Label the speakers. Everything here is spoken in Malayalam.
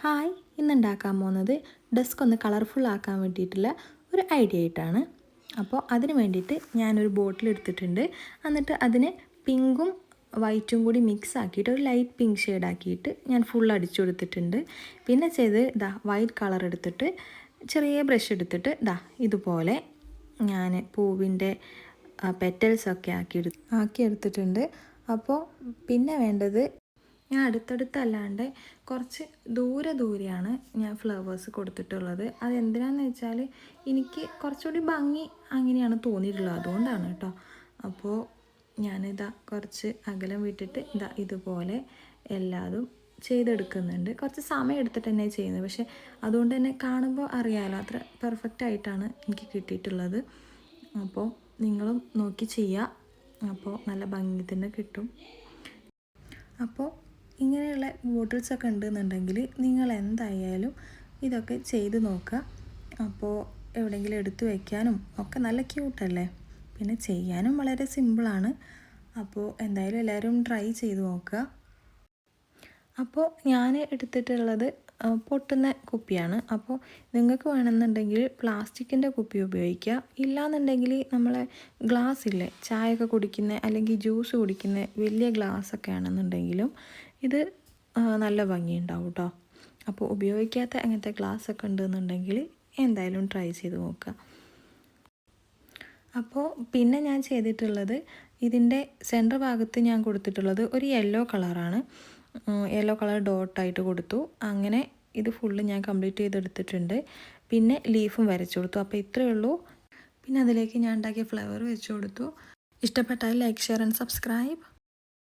Speaker 1: ഹായ്, ഇന്നുണ്ടാക്കാൻ പോകുന്നത് ഡെസ്ക് ഒന്ന് കളർഫുൾ ആക്കാൻ വേണ്ടിയിട്ടുള്ള ഒരു ഐഡിയ ആയിട്ടാണ്. അപ്പോൾ അതിന് വേണ്ടിയിട്ട് ഞാനൊരു ബോട്ടിൽ എടുത്തിട്ടുണ്ട്. എന്നിട്ട് അതിന് പിങ്കും വൈറ്റും കൂടി മിക്സ് ആക്കിയിട്ട് ഒരു ലൈറ്റ് പിങ്ക് ഷെയ്ഡ് ആക്കിയിട്ട് ഞാൻ ഫുൾ അടിച്ചു കൊടുത്തിട്ടുണ്ട്. പിന്നെ ചെയ്ത് വൈറ്റ് കളർ എടുത്തിട്ട് ചെറിയ ബ്രഷ് എടുത്തിട്ട് ഇതുപോലെ ഞാൻ പൂവിൻ്റെ പെറ്റൽസൊക്കെ ആക്കിയെടുത്തിട്ടുണ്ട്. അപ്പോൾ പിന്നെ വേണ്ടത്, ഞാൻ അടുത്തടുത്തല്ലാണ്ട് കുറച്ച് ദൂരെയാണ് ഞാൻ ഫ്ലവേഴ്സ് കൊടുത്തിട്ടുള്ളത്. അതെന്തിനാന്ന് വെച്ചാൽ എനിക്ക് കുറച്ചുകൂടി ഭംഗി അങ്ങനെയാണ് തോന്നിയിട്ടുള്ളത്, അതുകൊണ്ടാണ് കേട്ടോ. അപ്പോൾ കുറച്ച് അകലം വിട്ടിട്ട് ഇതുപോലെ എല്ലാതും ചെയ്തെടുക്കുന്നുണ്ട്. കുറച്ച് സമയം എടുത്തിട്ട് തന്നെ ചെയ്യുന്നത്, പക്ഷേ അതുകൊണ്ട് തന്നെ കാണുമ്പോൾ അറിയാമല്ലോ അത്ര പെർഫെക്റ്റ് ആയിട്ടാണ് എനിക്ക് കിട്ടിയിട്ടുള്ളത്. അപ്പോൾ നിങ്ങളും നോക്കി ചെയ്യുക, അപ്പോൾ നല്ല ഭംഗി തന്നെ കിട്ടും. അപ്പോൾ ഇങ്ങനെയുള്ള ബോട്ടിൽസൊക്കെ ഉണ്ടെന്നുണ്ടെങ്കിൽ നിങ്ങൾ എന്തായാലും ഇതൊക്കെ ചെയ്ത് നോക്കുക. അപ്പോൾ എവിടെയെങ്കിലും എടുത്തു വയ്ക്കാനും ഒക്കെ നല്ല ക്യൂട്ടല്ലേ, പിന്നെ ചെയ്യാനും വളരെ സിമ്പിളാണ്. അപ്പോൾ എന്തായാലും എല്ലാവരും ട്രൈ ചെയ്ത് നോക്കുക. അപ്പോൾ ഞാൻ എടുത്തിട്ടുള്ളത് പൊട്ടുന്ന കുപ്പിയാണ്. അപ്പോൾ നിങ്ങൾക്ക് വേണമെന്നുണ്ടെങ്കിൽ പ്ലാസ്റ്റിക്കിൻ്റെ കുപ്പി ഉപയോഗിക്കുക. ഇല്ലയെന്നുണ്ടെങ്കിൽ നമ്മളെ ഗ്ലാസ് ഇല്ലേ, ചായയൊക്കെ കുടിക്കുന്ന അല്ലെങ്കിൽ ജ്യൂസ് കുടിക്കുന്ന വലിയ ഗ്ലാസ്സൊക്കെ ആണെന്നുണ്ടെങ്കിലും ഇത് നല്ല ഭംഗിയുണ്ടാവും കേട്ടോ. അപ്പോൾ ഉപയോഗിക്കാത്ത അങ്ങനത്തെ ഗ്ലാസ്സൊക്കെ ഉണ്ടെന്നുണ്ടെങ്കിൽ എന്തായാലും ട്രൈ ചെയ്ത് നോക്കുക. അപ്പോൾ പിന്നെ ഞാൻ ചെയ്തിട്ടുള്ളത്, ഇതിൻ്റെ സെൻറ്റർ ഭാഗത്ത് ഞാൻ കൊടുത്തിട്ടുള്ളത് ഒരു യെല്ലോ കളറാണ്. യെല്ലോ കളർ ഡോട്ടായിട്ട് കൊടുത്തു. അങ്ങനെ ഇത് ഫുള്ള് ഞാൻ കംപ്ലീറ്റ് ചെയ്തെടുത്തിട്ടുണ്ട്. പിന്നെ ലീഫും വരച്ചു കൊടുത്തു. അപ്പോൾ ഇത്രയേ ഉള്ളൂ. പിന്നെ അതിലേക്ക് ഞാൻ ഉണ്ടാക്കിയ ഫ്ലവർ വെച്ച് കൊടുത്തു. ഇഷ്ടപ്പെട്ടാൽ ലൈക്ക്, ഷെയർ ആൻഡ് സബ്സ്ക്രൈബ്.